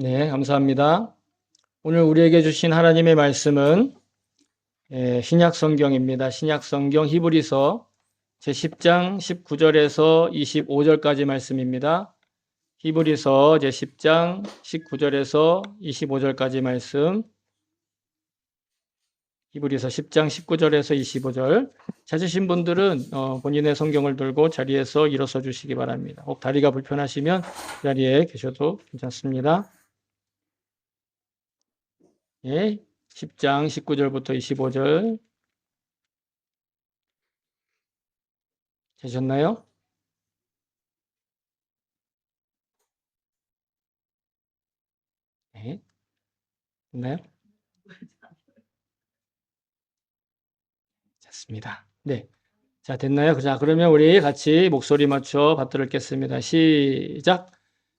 네, 감사합니다. 오늘 우리에게 주신 하나님의 말씀은 신약 성경입니다. 신약 성경 히브리서 제10장 19절에서 25절까지 말씀입니다. 히브리서 제10장 19절에서 25절까지 말씀. 히브리서 10장 19절에서 25절. 찾으신 분들은 본인의 성경을 들고 자리에서 일어서 주시기 바랍니다. 혹 다리가 불편하시면 자리에 계셔도 괜찮습니다. 예, 10장 19절부터 25절 되셨나요? 네, 됐나요? 됐습니다. 네, 자 됐나요? 자 그러면 우리 같이 목소리 맞춰 받들어 읽겠습니다. 시작.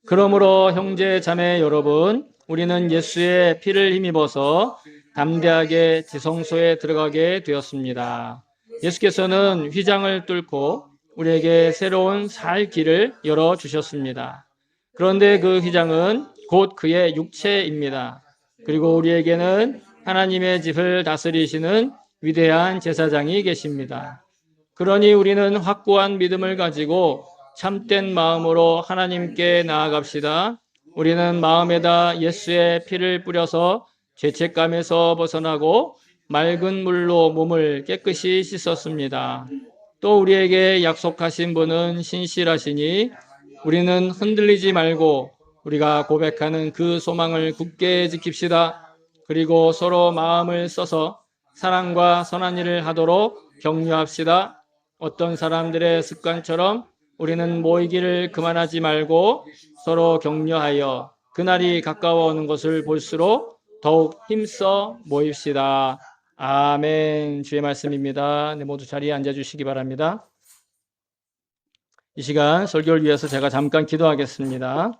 그러므로 형제 자매 여러분, 우리는 예수의 피를 힘입어서 담대하게 지성소에 들어가게 되었습니다. 예수께서는 휘장을 뚫고 우리에게 새로운 살 길을 열어 주셨습니다. 그런데 그 휘장은 곧 그의 육체입니다. 그리고 우리에게는 하나님의 집을 다스리시는 위대한 제사장이 계십니다. 그러니 우리는 확고한 믿음을 가지고 참된 마음으로 하나님께 나아갑시다. 우리는 마음에다 예수의 피를 뿌려서 죄책감에서 벗어나고 맑은 물로 몸을 깨끗이 씻었습니다. 또 우리에게 약속하신 분은 신실하시니 우리는 흔들리지 말고 우리가 고백하는 그 소망을 굳게 지킵시다. 그리고 서로 마음을 써서 사랑과 선한 일을 하도록 격려합시다. 어떤 사람들의 습관처럼 우리는 모이기를 그만하지 말고 서로 격려하여 그날이 가까워오는 것을 볼수록 더욱 힘써 모입시다. 아멘. 주의 말씀입니다. 네, 모두 자리에 앉아주시기 바랍니다. 이 시간 설교를 위해서 제가 잠깐 기도하겠습니다.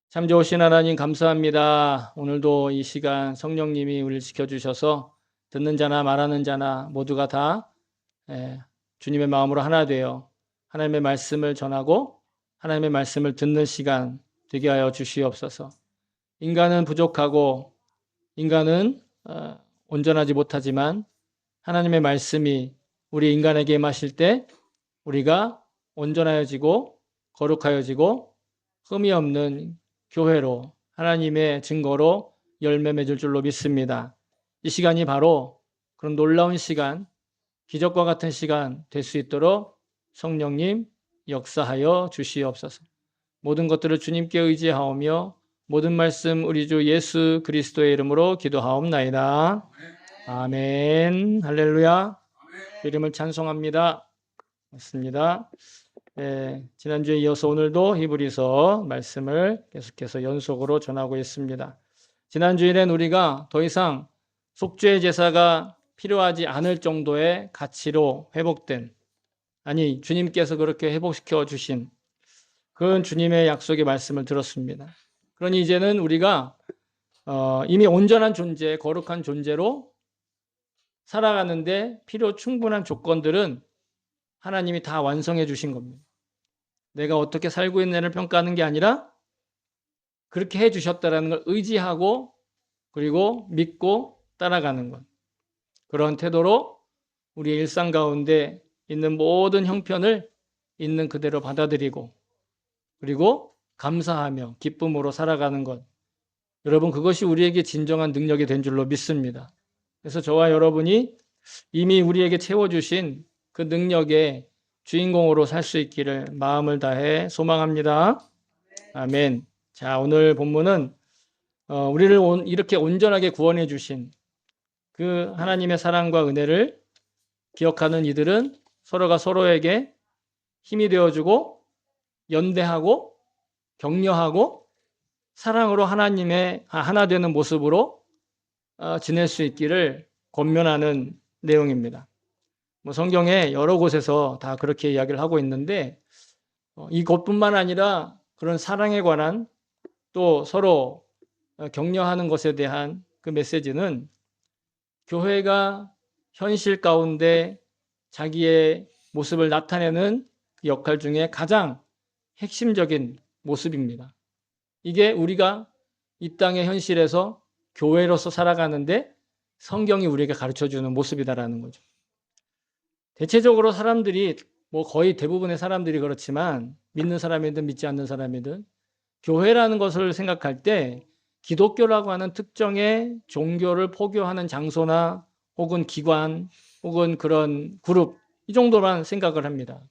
참 좋으신 하나님 감사합니다. 오늘도 이 시간 성령님이 우리를 지켜주셔서 듣는 자나 말하는 자나 모두가 다 주님의 마음으로 하나 되어 하나님의 말씀을 전하고 하나님의 말씀을 듣는 시간 되게 하여 주시옵소서. 인간은 부족하고 인간은 온전하지 못하지만 하나님의 말씀이 우리 인간에게 임하실 때 우리가 온전하여지고 거룩하여지고 흠이 없는 교회로 하나님의 증거로 열매 맺을 줄로 믿습니다. 이 시간이 바로 그런 놀라운 시간, 기적과 같은 시간 될 수 있도록 성령님 역사하여 주시옵소서. 모든 것들을 주님께 의지하오며 모든 말씀 우리 주 예수 그리스도의 이름으로 기도하옵나이다. 아멘. 할렐루야. 이름을 찬송합니다. 맞습니다. 지난주에 이어서 오늘도 히브리서 말씀을 계속해서 연속으로 전하고 있습니다. 지난주에는 우리가 더 이상 속죄의 제사가 필요하지 않을 정도의 가치로 회복된, 아니 주님께서 그렇게 회복시켜 주신 그런 주님의 약속의 말씀을 들었습니다. 그러니 이제는 우리가 이미 온전한 존재, 거룩한 존재로 살아가는데 필요 충분한 조건들은 하나님이 다 완성해 주신 겁니다. 내가 어떻게 살고 있느냐를 평가하는 게 아니라 그렇게 해 주셨다라는 걸 의지하고 그리고 믿고 따라가는 것. 그런 태도로 우리의 일상 가운데 있는 모든 형편을 있는 그대로 받아들이고 그리고 감사하며 기쁨으로 살아가는 것. 여러분 그것이 우리에게 진정한 능력이 된 줄로 믿습니다. 그래서 저와 여러분이 이미 우리에게 채워주신 그 능력의 주인공으로 살 수 있기를 마음을 다해 소망합니다. 아멘. 자, 오늘 본문은 우리를 이렇게 온전하게 구원해 주신 그 하나님의 사랑과 은혜를 기억하는 이들은 서로가 서로에게 힘이 되어주고 연대하고 격려하고 사랑으로 하나님의 하나 되는 모습으로 지낼 수 있기를 권면하는 내용입니다. 성경에 여러 곳에서 다 그렇게 이야기를 하고 있는데 이것뿐만 아니라 그런 사랑에 관한 또 서로 격려하는 것에 대한 그 메시지는 교회가 현실 가운데 자기의 모습을 나타내는 역할 중에 가장 핵심적인 모습입니다. 이게 우리가 이 땅의 현실에서 교회로서 살아가는데 성경이 우리에게 가르쳐주는 모습이다라는 거죠. 대체적으로 사람들이 거의 대부분의 사람들이 그렇지만 믿는 사람이든 믿지 않는 사람이든 교회라는 것을 생각할 때 기독교라고 하는 특정의 종교를 포교하는 장소나 혹은 기관 혹은 그런 그룹 이 정도만 생각을 합니다.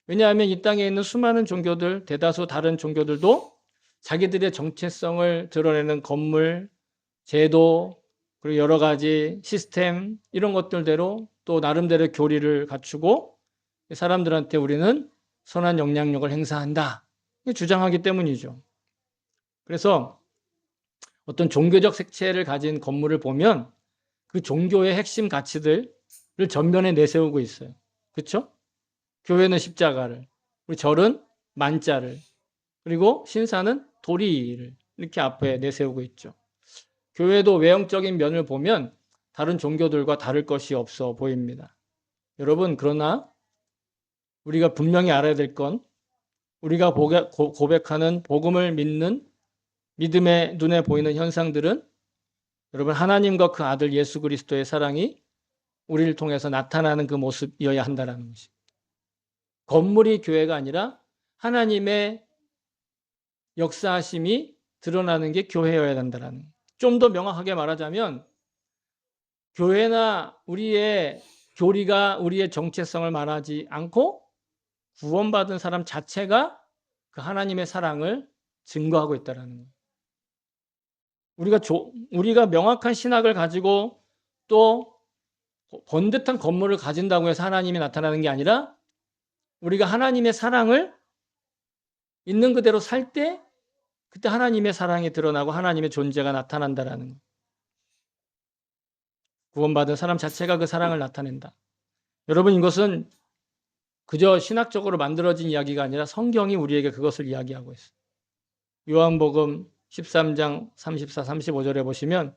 왜냐하면 이 땅에 있는 수많은 종교들, 대다수 다른 종교들도 자기들의 정체성을 드러내는 건물, 제도, 그리고 여러 가지 시스템 이런 것들대로 또 나름대로 교리를 갖추고 사람들한테 우리는 선한 영향력을 행사한다 주장하기 때문이죠. 그래서 어떤 종교적 색채를 가진 건물을 보면 그 종교의 핵심 가치들을 전면에 내세우고 있어요. 그렇죠? 교회는 십자가를, 우리 절은 만자를, 그리고 신사는 도리를 이렇게 앞에 내세우고 있죠. 교회도 외형적인 면을 보면 다른 종교들과 다를 것이 없어 보입니다. 여러분, 그러나 우리가 분명히 알아야 될 건 우리가 고백하는 복음을 믿는 믿음의 눈에 보이는 현상들은 여러분 하나님과 그 아들 예수 그리스도의 사랑이 우리를 통해서 나타나는 그 모습이어야 한다는 것입니다. 건물이 교회가 아니라 하나님의 역사하심이 드러나는 게 교회여야 한다는 거예요. 좀 더 명확하게 말하자면 교회나 우리의 교리가 우리의 정체성을 말하지 않고 구원받은 사람 자체가 그 하나님의 사랑을 증거하고 있다는 거예요. 우리가 명확한 신학을 가지고 또 번듯한 건물을 가진다고 해서 하나님이 나타나는 게 아니라 우리가 하나님의 사랑을 있는 그대로 살 때 그때 하나님의 사랑이 드러나고 하나님의 존재가 나타난다라는 거예요. 구원받은 사람 자체가 그 사랑을 나타낸다. 여러분, 이것은 그저 신학적으로 만들어진 이야기가 아니라 성경이 우리에게 그것을 이야기하고 있어요. 요한복음 13장 34, 35절에 보시면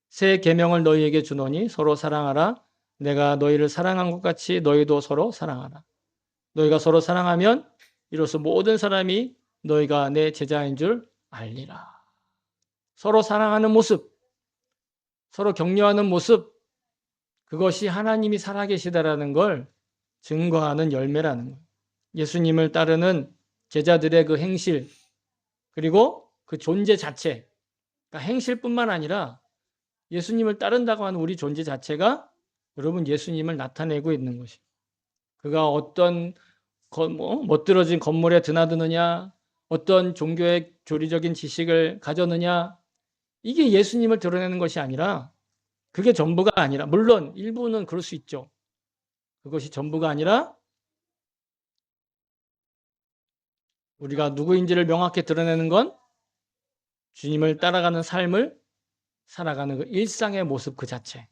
새 계명을 너희에게 주노니 서로 사랑하라. 내가 너희를 사랑한 것 같이 너희도 서로 사랑하라. 너희가 서로 사랑하면 이로써 모든 사람이 너희가 내 제자인 줄 알리라. 서로 사랑하는 모습, 서로 격려하는 모습, 그것이 하나님이 살아계시다라는 걸 증거하는 열매라는 거예요. 예수님을 따르는 제자들의 그 행실, 그리고 그 존재 자체, 그러니까 행실뿐만 아니라 예수님을 따른다고 하는 우리 존재 자체가 여러분 예수님을 나타내고 있는 것이에요. 그가 어떤 멋들어진 건물에 드나드느냐, 어떤 종교의 교리적인 지식을 가졌느냐, 이게 예수님을 드러내는 것이 아니라 그게 전부가 아니라 물론 일부는 그럴 수 있죠. 그것이 전부가 아니라 우리가 누구인지를 명확히 드러내는 건 주님을 따라가는 삶을 살아가는 그 일상의 모습 그 자체.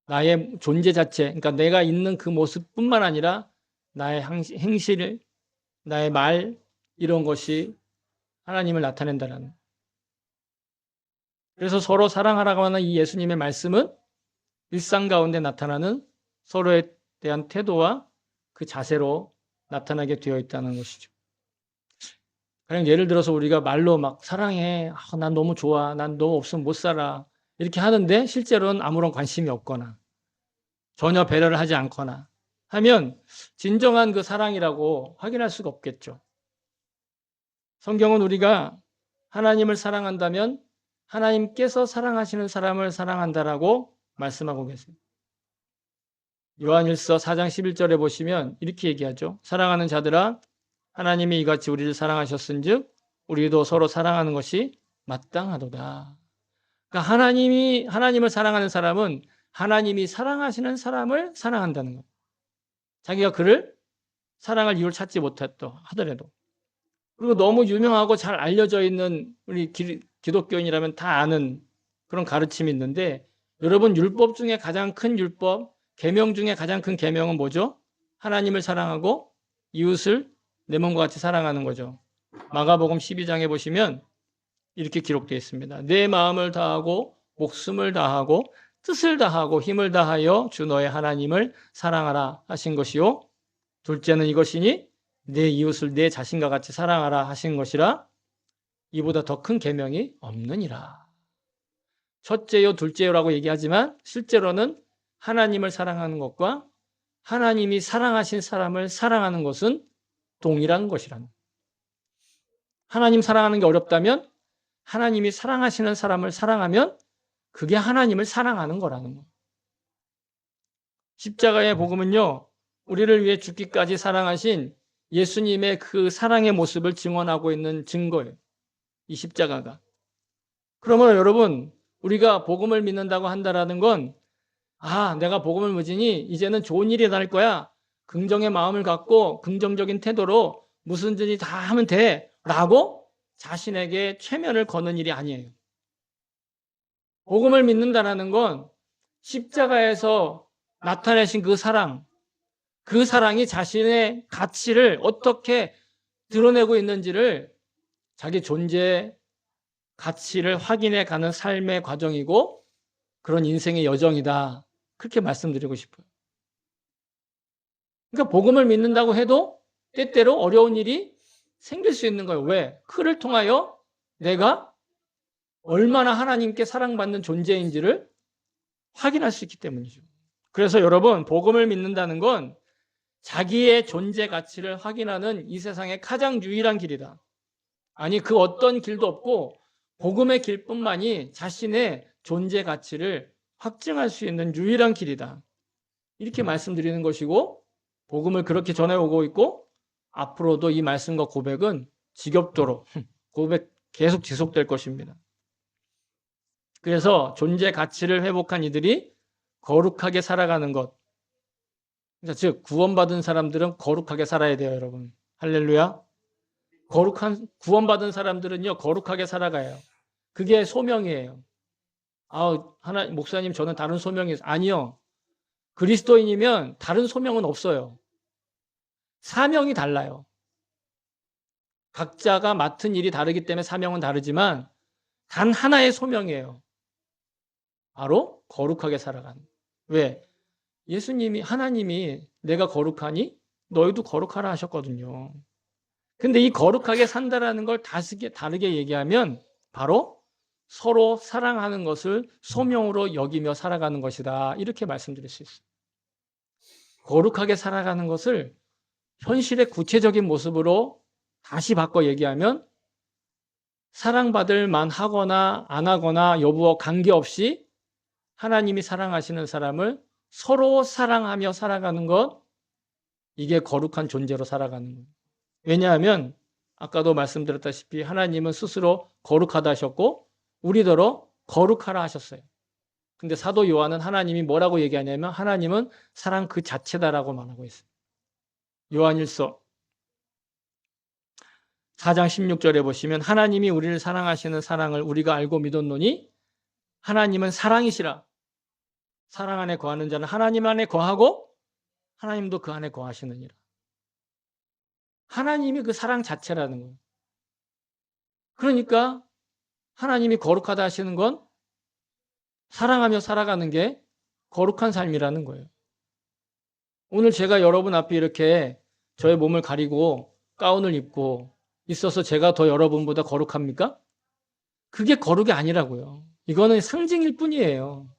나의 존재 자체, 그러니까 내가 있는 그 모습뿐만 아니라 나의 행실, 나의 말 이런 것이 하나님을 나타낸다는. 그래서 서로 사랑하라고 하는 이 예수님의 말씀은 일상 가운데 나타나는 서로에 대한 태도와 그 자세로 나타나게 되어 있다는 것이죠. 그냥 예를 들어서 우리가 말로 막 사랑해, 난 너무 좋아, 난 너 없으면 못 살아 이렇게 하는데 실제로는 아무런 관심이 없거나 전혀 배려를 하지 않거나 하면 진정한 그 사랑이라고 확인할 수가 없겠죠. 성경은 우리가 하나님을 사랑한다면 하나님께서 사랑하시는 사람을 사랑한다라고 말씀하고 계세요. 요한일서 4장 11절에 보시면 이렇게 얘기하죠. 사랑하는 자들아 하나님이 이같이 우리를 사랑하셨은즉 우리도 서로 사랑하는 것이 마땅하도다. 그러니까 하나님을 사랑하는 사람은 하나님이 사랑하시는 사람을 사랑한다는 거예요. 자기가 그를 사랑할 이유를 찾지 못했다 하더라도. 그리고 너무 유명하고 잘 알려져 있는 우리 기독교인이라면 다 아는 그런 가르침이 있는데 여러분 율법 중에 가장 큰 율법, 계명 중에 가장 큰 계명은 뭐죠? 하나님을 사랑하고 이웃을 내 몸과 같이 사랑하는 거죠. 마가복음 12장에 보시면 이렇게 기록되어 있습니다. 내 마음을 다하고 목숨을 다하고 뜻을 다하고 힘을 다하여 주 너의 하나님을 사랑하라 하신 것이요. 둘째는 이것이니 내 이웃을 내 자신과 같이 사랑하라 하신 것이라 이보다 더 큰 계명이 없느니라. 첫째요, 둘째요라고 얘기하지만 실제로는 하나님을 사랑하는 것과 하나님이 사랑하신 사람을 사랑하는 것은 동일한 것이라는. 하나님 사랑하는 게 어렵다면 하나님이 사랑하시는 사람을 사랑하면 그게 하나님을 사랑하는 거라는 거예요. 십자가의 복음은요, 우리를 위해 죽기까지 사랑하신 예수님의 그 사랑의 모습을 증언하고 있는 증거예요. 이 십자가가. 그러면 여러분, 우리가 복음을 믿는다고 한다라는 건, 내가 복음을 믿으니 이제는 좋은 일이 날 거야. 긍정의 마음을 갖고 긍정적인 태도로 무슨든지 다 하면 돼. 라고 자신에게 최면을 거는 일이 아니에요. 복음을 믿는다는 건 십자가에서 나타내신 그 사랑이 자신의 가치를 어떻게 드러내고 있는지를 자기 존재의 가치를 확인해 가는 삶의 과정이고 그런 인생의 여정이다. 그렇게 말씀드리고 싶어요. 그러니까 복음을 믿는다고 해도 때때로 어려운 일이 생길 수 있는 거예요. 왜? 그를 통하여 내가 얼마나 하나님께 사랑받는 존재인지를 확인할 수 있기 때문이죠. 그래서 여러분, 복음을 믿는다는 건 자기의 존재 가치를 확인하는 이 세상의 가장 유일한 길이다. 아니, 그 어떤 길도 없고 복음의 길뿐만이 자신의 존재 가치를 확증할 수 있는 유일한 길이다. 이렇게 말씀드리는 것이고 복음을 그렇게 전해오고 있고 앞으로도 이 말씀과 고백은 지겹도록 고백 계속 지속될 것입니다. 그래서 존재 가치를 회복한 이들이 거룩하게 살아가는 것. 즉 구원받은 사람들은 거룩하게 살아야 돼요, 여러분. 할렐루야. 구원받은 사람들은요, 거룩하게 살아가요. 그게 소명이에요. 목사님, 저는 다른 소명이 있어요. 아니요. 그리스도인이면 다른 소명은 없어요. 사명이 달라요. 각자가 맡은 일이 다르기 때문에 사명은 다르지만 단 하나의 소명이에요. 바로 거룩하게 살아가는. 왜? 하나님이 내가 거룩하니 너희도 거룩하라 하셨거든요. 근데 이 거룩하게 산다라는 걸 다르게 얘기하면 바로 서로 사랑하는 것을 소명으로 여기며 살아가는 것이다. 이렇게 말씀드릴 수 있어요. 거룩하게 살아가는 것을 현실의 구체적인 모습으로 다시 바꿔 얘기하면 사랑받을 만하거나 안 하거나 여부와 관계없이 하나님이 사랑하시는 사람을 서로 사랑하며 살아가는 것, 이게 거룩한 존재로 살아가는 거예요. 왜냐하면 아까도 말씀드렸다시피 하나님은 스스로 거룩하다 하셨고 우리더러 거룩하라 하셨어요. 근데 사도 요한은 하나님이 뭐라고 얘기하냐면 하나님은 사랑 그 자체다라고 말하고 있어요. 요한일서 4장 16절에 보시면 하나님이 우리를 사랑하시는 사랑을 우리가 알고 믿었노니 하나님은 사랑이시라. 사랑 안에 거하는 자는 하나님 안에 거하고 하나님도 그 안에 거하시느니라. 하나님이 그 사랑 자체라는 거예요. 그러니까 하나님이 거룩하다 하시는 건 사랑하며 살아가는 게 거룩한 삶이라는 거예요. 오늘 제가 여러분 앞에 이렇게 저의 몸을 가리고 가운을 입고 있어서 제가 더 여러분보다 거룩합니까? 그게 거룩이 아니라고요. 이거는 상징일 뿐이에요.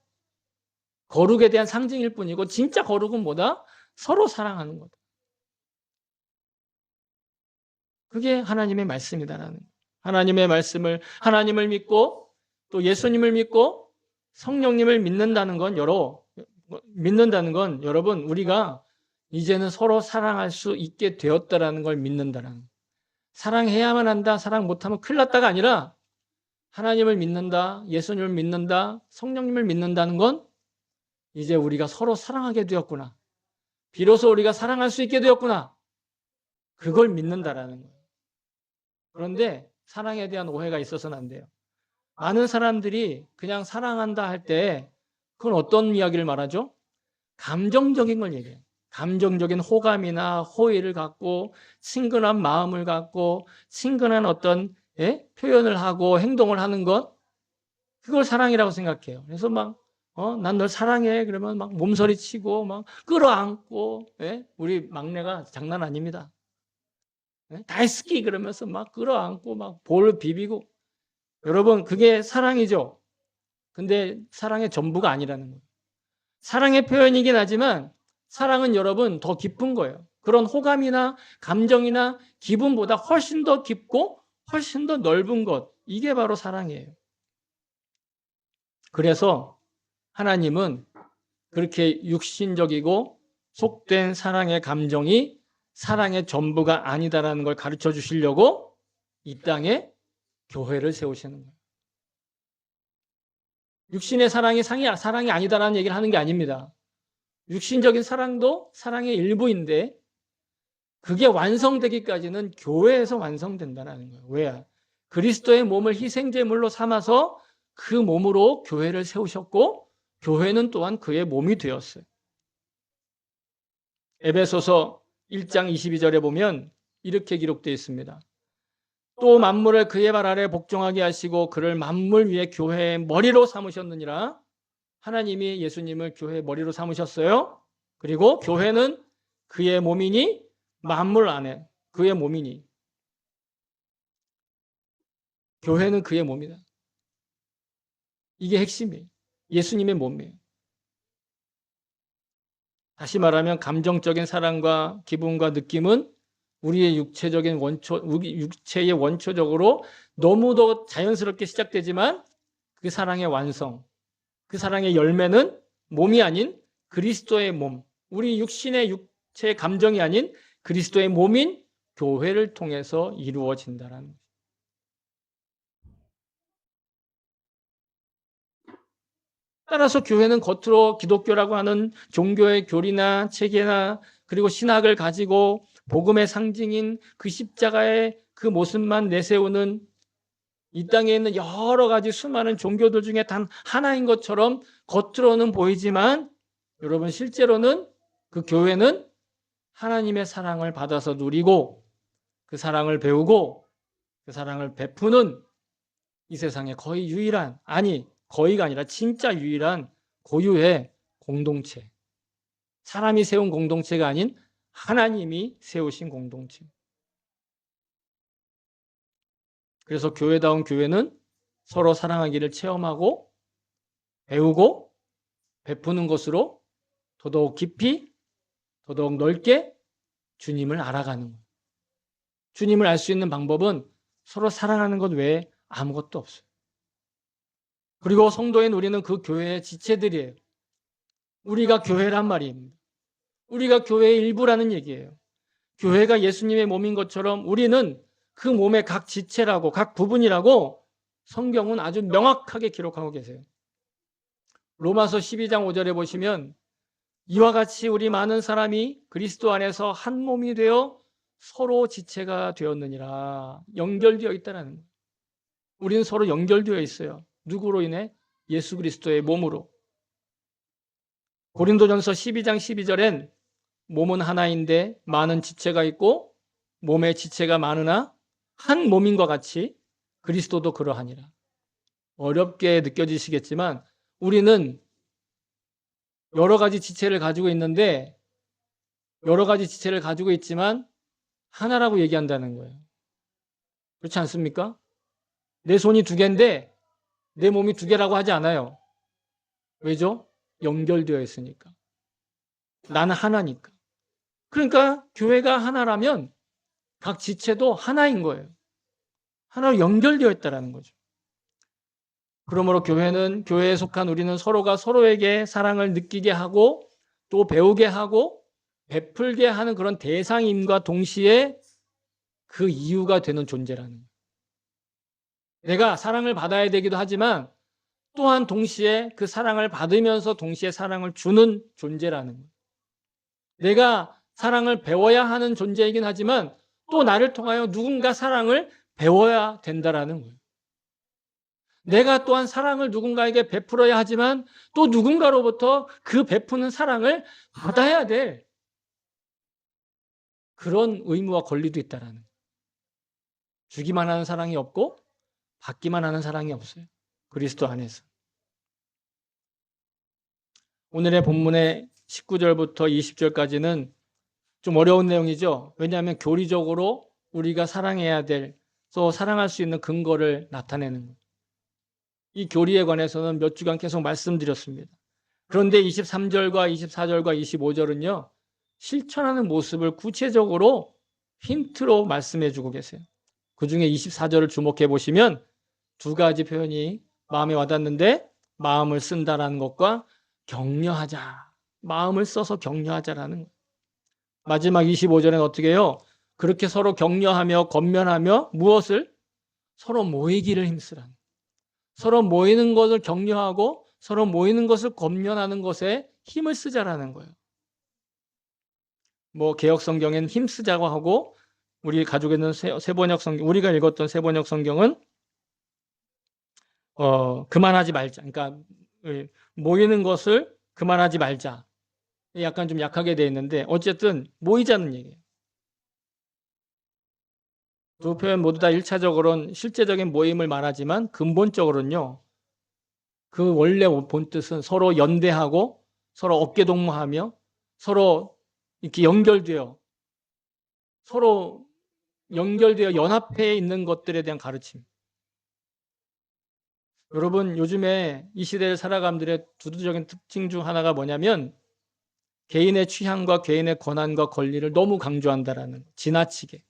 거룩에 대한 상징일 뿐이고 진짜 거룩은 뭐다? 서로 사랑하는 거다. 그게 하나님의 말씀이다라는 거예요. 하나님의 말씀을 하나님을 믿고 또 예수님을 믿고 성령님을 믿는다는 건 여러분 우리가 이제는 서로 사랑할 수 있게 되었다라는 걸 믿는다라는 거예요. 사랑해야만 한다, 사랑 못하면 큰일 났다가 아니라 하나님을 믿는다, 예수님을 믿는다, 성령님을 믿는다는 건 이제 우리가 서로 사랑하게 되었구나. 비로소 우리가 사랑할 수 있게 되었구나. 그걸 믿는다라는 거예요. 그런데 사랑에 대한 오해가 있어서는 안 돼요. 많은 사람들이 그냥 사랑한다 할 때 그건 어떤 이야기를 말하죠? 감정적인 걸 얘기해요. 감정적인 호감이나 호의를 갖고 친근한 마음을 갖고 친근한 어떤 표현을 하고 행동을 하는 것, 그걸 사랑이라고 생각해요. 그래서 난 널 사랑해. 그러면 막 몸서리 치고 막 끌어안고, 우리 막내가 장난 아닙니다. 다이스키 그러면서 막 끌어안고 막 볼 비비고. 여러분, 그게 사랑이죠. 근데 사랑의 전부가 아니라는 거예요. 사랑의 표현이긴 하지만 사랑은 여러분 더 깊은 거예요. 그런 호감이나 감정이나 기분보다 훨씬 더 깊고 훨씬 더 넓은 것. 이게 바로 사랑이에요. 그래서 하나님은 그렇게 육신적이고 속된 사랑의 감정이 사랑의 전부가 아니다라는 걸 가르쳐 주시려고 이 땅에 교회를 세우시는 거예요. 육신의 사랑이 사랑이 아니다라는 얘기를 하는 게 아닙니다. 육신적인 사랑도 사랑의 일부인데 그게 완성되기까지는 교회에서 완성된다는 거예요. 왜? 그리스도의 몸을 희생제물로 삼아서 그 몸으로 교회를 세우셨고 교회는 또한 그의 몸이 되었어요. 에베소서 1장 22절에 보면 이렇게 기록되어 있습니다. 또 만물을 그의 발 아래 복종하게 하시고 그를 만물 위에 교회의 머리로 삼으셨느니라. 하나님이 예수님을 교회의 머리로 삼으셨어요. 그리고 교회는 그의 몸이니 만물 안에 그의 몸이니 교회는 그의 몸이다. 이게 핵심이에요. 예수님의 몸이에요. 다시 말하면 감정적인 사랑과 기분과 느낌은 우리의 육체의 원초적으로 너무도 자연스럽게 시작되지만 그 사랑의 완성, 그 사랑의 열매는 몸이 아닌 그리스도의 몸, 우리 육신의 육체의 감정이 아닌 그리스도의 몸인 교회를 통해서 이루어진다는 거죠. 따라서 교회는 겉으로 기독교라고 하는 종교의 교리나 체계나 그리고 신학을 가지고 복음의 상징인 그 십자가의 그 모습만 내세우는 이 땅에 있는 여러 가지 수많은 종교들 중에 단 하나인 것처럼 겉으로는 보이지만 여러분 실제로는 그 교회는 하나님의 사랑을 받아서 누리고 그 사랑을 배우고 그 사랑을 베푸는 이 세상에 거의 유일한, 아니 거의가 아니라 진짜 유일한 고유의 공동체. 사람이 세운 공동체가 아닌 하나님이 세우신 공동체. 그래서 교회다운 교회는 서로 사랑하기를 체험하고 배우고 베푸는 것으로 더더욱 깊이, 더더욱 넓게 주님을 알아가는 거예요. 주님을 알 수 있는 방법은 서로 사랑하는 것 외에 아무것도 없어요. 그리고 성도인 우리는 그 교회의 지체들이에요. 우리가 교회란 말입니다. 우리가 교회의 일부라는 얘기예요. 교회가 예수님의 몸인 것처럼 우리는 그 몸의 각 지체라고, 각 부분이라고 성경은 아주 명확하게 기록하고 계세요. 로마서 12장 5절에 보시면 이와 같이 우리 많은 사람이 그리스도 안에서 한 몸이 되어 서로 지체가 되었느니라. 연결되어 있다는 거예요. 우리는 서로 연결되어 있어요. 누구로 인해? 예수 그리스도의 몸으로. 고린도전서 12장 12절엔 몸은 하나인데 많은 지체가 있고 몸의 지체가 많으나 한 몸인과 같이 그리스도도 그러하니라. 어렵게 느껴지시겠지만 우리는 여러 가지 지체를 가지고 있는데 여러 가지 지체를 가지고 있지만 하나라고 얘기한다는 거예요. 그렇지 않습니까? 내 손이 두 개인데 내 몸이 두 개라고 하지 않아요. 왜죠? 연결되어 있으니까. 나는 하나니까. 그러니까 교회가 하나라면 각 지체도 하나인 거예요. 하나로 연결되어 있다는 거죠. 그러므로 교회에 속한 우리는 서로가 서로에게 사랑을 느끼게 하고 또 배우게 하고 베풀게 하는 그런 대상임과 동시에 그 이유가 되는 존재라는 거예요. 내가 사랑을 받아야 되기도 하지만 또한 동시에 그 사랑을 받으면서 동시에 사랑을 주는 존재라는 거예요. 내가 사랑을 배워야 하는 존재이긴 하지만 또 나를 통하여 누군가 사랑을 배워야 된다라는 거예요. 내가 또한 사랑을 누군가에게 베풀어야 하지만 또 누군가로부터 그 베푸는 사랑을 받아야 될 그런 의무와 권리도 있다라는 거예요. 주기만 하는 사랑이 없고 받기만 하는 사랑이 없어요. 그리스도 안에서. 오늘의 본문의 19절부터 20절까지는 좀 어려운 내용이죠. 왜냐하면 교리적으로 우리가 사랑해야 될, 또 사랑할 수 있는 근거를 나타내는 거예요. 이 교리에 관해서는 몇 주간 계속 말씀드렸습니다. 그런데 23절과 24절과 25절은요, 실천하는 모습을 구체적으로 힌트로 말씀해 주고 계세요. 그 중에 24절을 주목해 보시면 두 가지 표현이 마음에 와닿는데, 마음을 쓴다라는 것과 격려하자. 마음을 써서 격려하자라는 거예요. 마지막 25절에는 어떻게 해요? 그렇게 서로 격려하며 권면하며 무엇을? 서로 모이기를 힘쓰라는 거예요. 서로 모이는 것을 격려하고 서로 모이는 것을 권면하는 것에 힘을 쓰자라는 거예요. 뭐 개역 성경엔 힘쓰자고 하고, 우리 가지고 있는 세번역 성경, 우리가 읽었던 세번역 성경은 그만하지 말자. 그러니까 모이는 것을 그만하지 말자. 약간 좀 약하게 되어 있는데 어쨌든 모이자는 얘기예요. 두 표현 모두 다 1차적으로는 실제적인 모임을 말하지만 근본적으로는요, 그 원래 본뜻은 서로 연대하고 서로 어깨동무하며 서로 이렇게 서로 연결되어 연합해 있는 것들에 대한 가르침. 여러분, 요즘에 이 시대를 살아감들의 두두적인 특징 중 하나가 뭐냐면 개인의 취향과 개인의 권한과 권리를 너무 강조한다라는, 지나치게.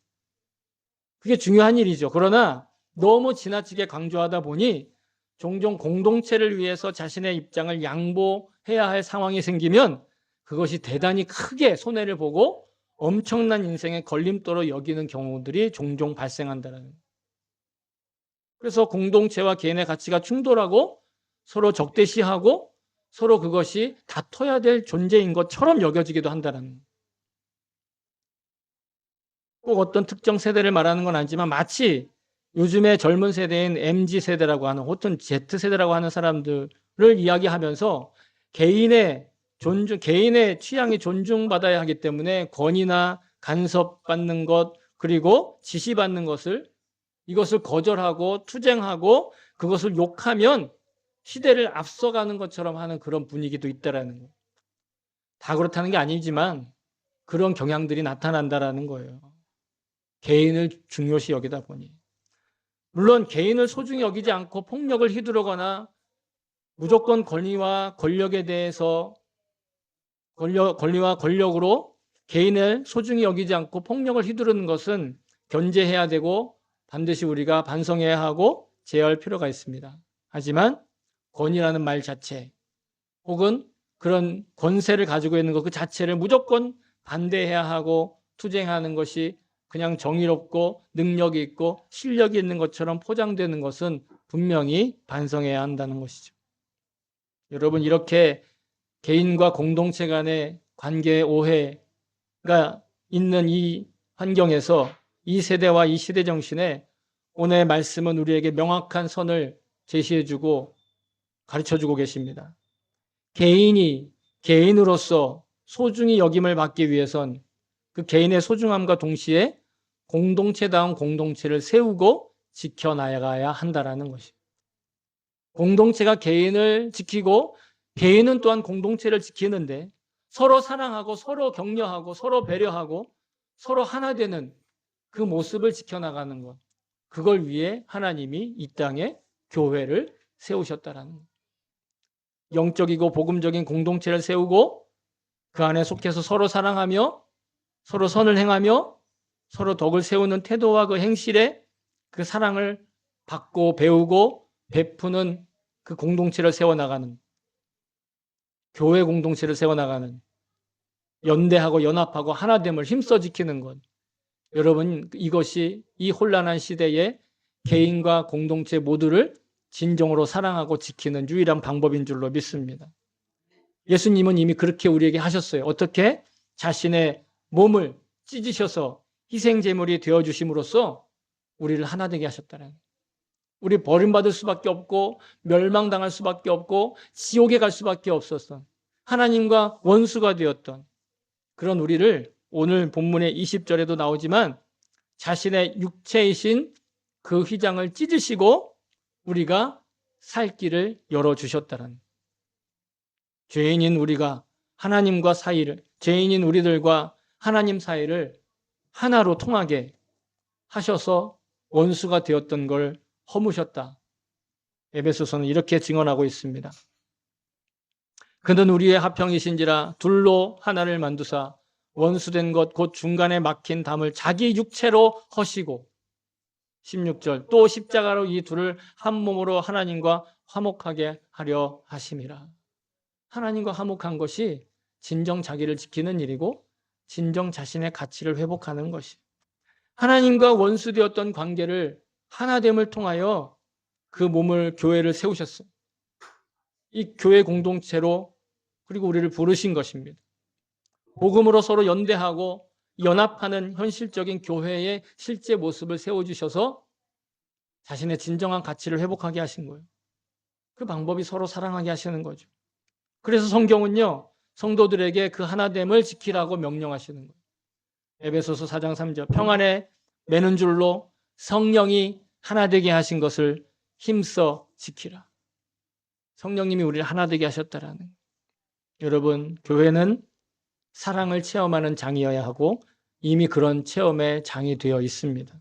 그게 중요한 일이죠. 그러나 너무 지나치게 강조하다 보니 종종 공동체를 위해서 자신의 입장을 양보해야 할 상황이 생기면 그것이 대단히 크게 손해를 보고 엄청난 인생의 걸림돌로 여기는 경우들이 종종 발생한다는. 그래서 공동체와 개인의 가치가 충돌하고 서로 적대시하고 서로 그것이 다퉈야 될 존재인 것처럼 여겨지기도 한다는. 꼭 어떤 특정 세대를 말하는 건 아니지만 마치 요즘의 젊은 세대인 MZ세대라고 하는, 혹은 Z세대라고 하는 사람들을 이야기하면서 개인의 취향이 존중받아야 하기 때문에 권위나 간섭받는 것, 그리고 지시받는 이것을 거절하고 투쟁하고 그것을 욕하면 시대를 앞서가는 것처럼 하는 그런 분위기도 있다라는 거예요. 다 그렇다는 게 아니지만 그런 경향들이 나타난다라는 거예요. 개인을 중요시 여기다 보니. 물론 개인을 소중히 여기지 않고 폭력을 휘두르거나 무조건 권위와 권력에 대해서 권리와 권력으로 개인을 소중히 여기지 않고 폭력을 휘두르는 것은 견제해야 되고 반드시 우리가 반성해야 하고 제어할 필요가 있습니다. 하지만 권위라는 말 자체 혹은 그런 권세를 가지고 있는 것 그 자체를 무조건 반대해야 하고 투쟁하는 것이 그냥 정의롭고 능력이 있고 실력이 있는 것처럼 포장되는 것은 분명히 반성해야 한다는 것이죠. 여러분, 이렇게 개인과 공동체 간의 관계의 오해가 있는 이 환경에서 이 세대와 이 시대 정신에 오늘 말씀은 우리에게 명확한 선을 제시해주고 가르쳐주고 계십니다. 개인이 개인으로서 소중히 여김을 받기 위해선 그 개인의 소중함과 동시에 공동체다운 공동체를 세우고 지켜나가야 한다라는 것이. 공동체가 개인을 지키고 개인은 또한 공동체를 지키는데 서로 사랑하고 서로 격려하고 서로 배려하고 서로 하나 되는 그 모습을 지켜나가는 것. 그걸 위해 하나님이 이 땅에 교회를 세우셨다라는 것. 영적이고 복음적인 공동체를 세우고 그 안에 속해서 서로 사랑하며 서로 선을 행하며 서로 덕을 세우는 태도와 그 행실에 그 사랑을 받고 배우고 베푸는 그 공동체를 세워나가는, 교회 공동체를 세워나가는, 연대하고 연합하고 하나됨을 힘써 지키는 것. 여러분, 이것이 이 혼란한 시대에 개인과 공동체 모두를 진정으로 사랑하고 지키는 유일한 방법인 줄로 믿습니다. 예수님은 이미 그렇게 우리에게 하셨어요. 어떻게? 자신의 몸을 찢으셔서 희생제물이 되어주심으로써 우리를 하나 되게 하셨다는. 우리 버림받을 수밖에 없고 멸망당할 수밖에 없고 지옥에 갈 수밖에 없었던, 하나님과 원수가 되었던 그런 우리를 오늘 본문의 20절에도 나오지만 자신의 육체이신 그 휘장을 찢으시고 우리가 살 길을 열어주셨다는. 죄인인 우리가 하나님과 사이를, 죄인인 우리들과 하나님 사이를 하나로 통하게 하셔서 원수가 되었던 걸 허무셨다. 에베소서는 이렇게 증언하고 있습니다. 그는 우리의 합형이신지라 둘로 하나를 만두사 원수된 것 곧 중간에 막힌 담을 자기 육체로 허시고 16절 또 십자가로 이 둘을 한 몸으로 하나님과 화목하게 하려 하심이라. 하나님과 화목한 것이 진정 자기를 지키는 일이고 진정 자신의 가치를 회복하는 것이, 하나님과 원수되었던 관계를 하나됨을 통하여 그 몸을, 교회를 세우셨어요. 이 교회 공동체로 그리고 우리를 부르신 것입니다. 복음으로 서로 연대하고 연합하는 현실적인 교회의 실제 모습을 세워주셔서 자신의 진정한 가치를 회복하게 하신 거예요. 그 방법이 서로 사랑하게 하시는 거죠. 그래서 성경은요, 성도들에게 그 하나됨을 지키라고 명령하시는 거예요. 에베소서 4장 3절 평안에 매는 줄로 성령이 하나 되게 하신 것을 힘써 지키라. 성령님이 우리를 하나 되게 하셨다라는 거예요. 여러분, 교회는 사랑을 체험하는 장이어야 하고 이미 그런 체험의 장이 되어 있습니다.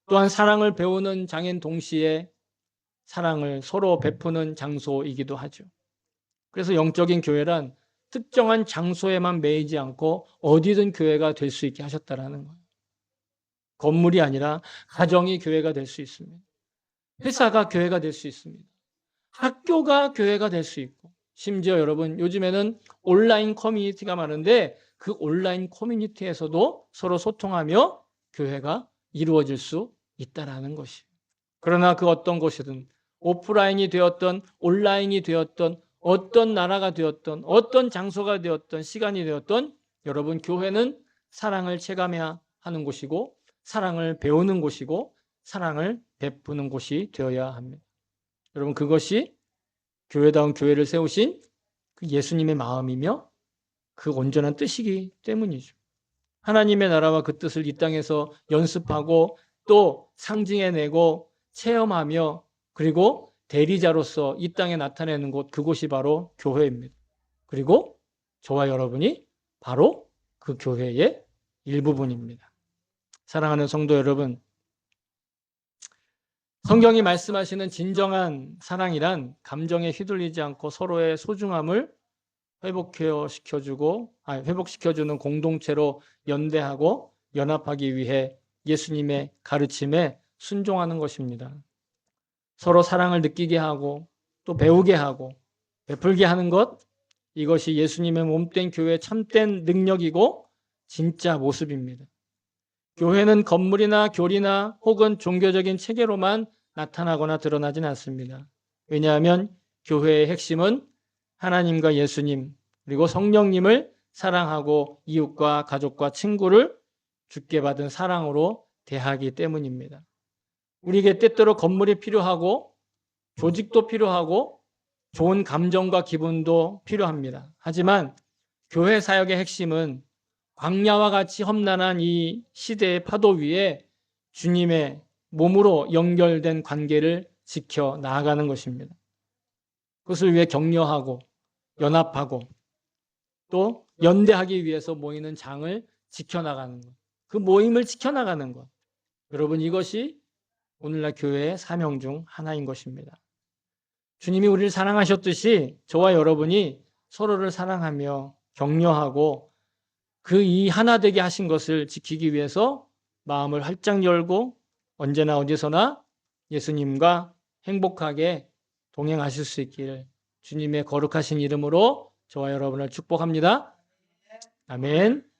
또한 사랑을 배우는 장인 동시에 사랑을 서로 베푸는 장소이기도 하죠. 그래서 영적인 교회란 특정한 장소에만 매이지 않고 어디든 교회가 될 수 있게 하셨다라는 거예요. 건물이 아니라 가정이 교회가 될 수 있습니다. 회사가 교회가 될 수 있습니다. 학교가 교회가 될 수 있고, 심지어 여러분 요즘에는 온라인 커뮤니티가 많은데 그 온라인 커뮤니티에서도 서로 소통하며 교회가 이루어질 수 있다라는 것이에요. 그러나 그 어떤 곳이든 오프라인이 되었던 온라인이 되었던 어떤 나라가 되었던 어떤 장소가 되었던 시간이 되었던 여러분, 교회는 사랑을 체감해야 하는 곳이고 사랑을 배우는 곳이고 사랑을 베푸는 곳이 되어야 합니다. 여러분, 그것이 교회다운 교회를 세우신 그 예수님의 마음이며 그 온전한 뜻이기 때문이죠. 하나님의 나라와 그 뜻을 이 땅에서 연습하고 또 상징해내고 체험하며 그리고 대리자로서 이 땅에 나타내는 곳, 그곳이 바로 교회입니다. 그리고 저와 여러분이 바로 그 교회의 일부분입니다. 사랑하는 성도 여러분, 성경이 말씀하시는 진정한 사랑이란 감정에 휘둘리지 않고 서로의 소중함을 회복시켜주는 공동체로 연대하고 연합하기 위해 예수님의 가르침에 순종하는 것입니다. 서로 사랑을 느끼게 하고 또 배우게 하고 베풀게 하는 것, 이것이 예수님의 몸된 교회의 참된 능력이고 진짜 모습입니다. 교회는 건물이나 교리나 혹은 종교적인 체계로만 나타나거나 드러나진 않습니다. 왜냐하면 교회의 핵심은 하나님과 예수님 그리고 성령님을 사랑하고 이웃과 가족과 친구를 주께 받은 사랑으로 대하기 때문입니다. 우리에게 때때로 건물이 필요하고 조직도 필요하고 좋은 감정과 기분도 필요합니다. 하지만 교회 사역의 핵심은 광야와 같이 험난한 이 시대의 파도 위에 주님의 몸으로 연결된 관계를 지켜 나아가는 것입니다. 그것을 위해 격려하고 연합하고 또 연대하기 위해서 모이는 장을 지켜나가는 것, 그 모임을 지켜나가는 것, 여러분, 이것이 오늘날 교회의 사명 중 하나인 것입니다. 주님이 우리를 사랑하셨듯이 저와 여러분이 서로를 사랑하며 격려하고 그 이 하나 되게 하신 것을 지키기 위해서 마음을 활짝 열고 언제나 어디서나 예수님과 행복하게 동행하실 수 있기를 주님의 거룩하신 이름으로 저와 여러분을 축복합니다. 아멘.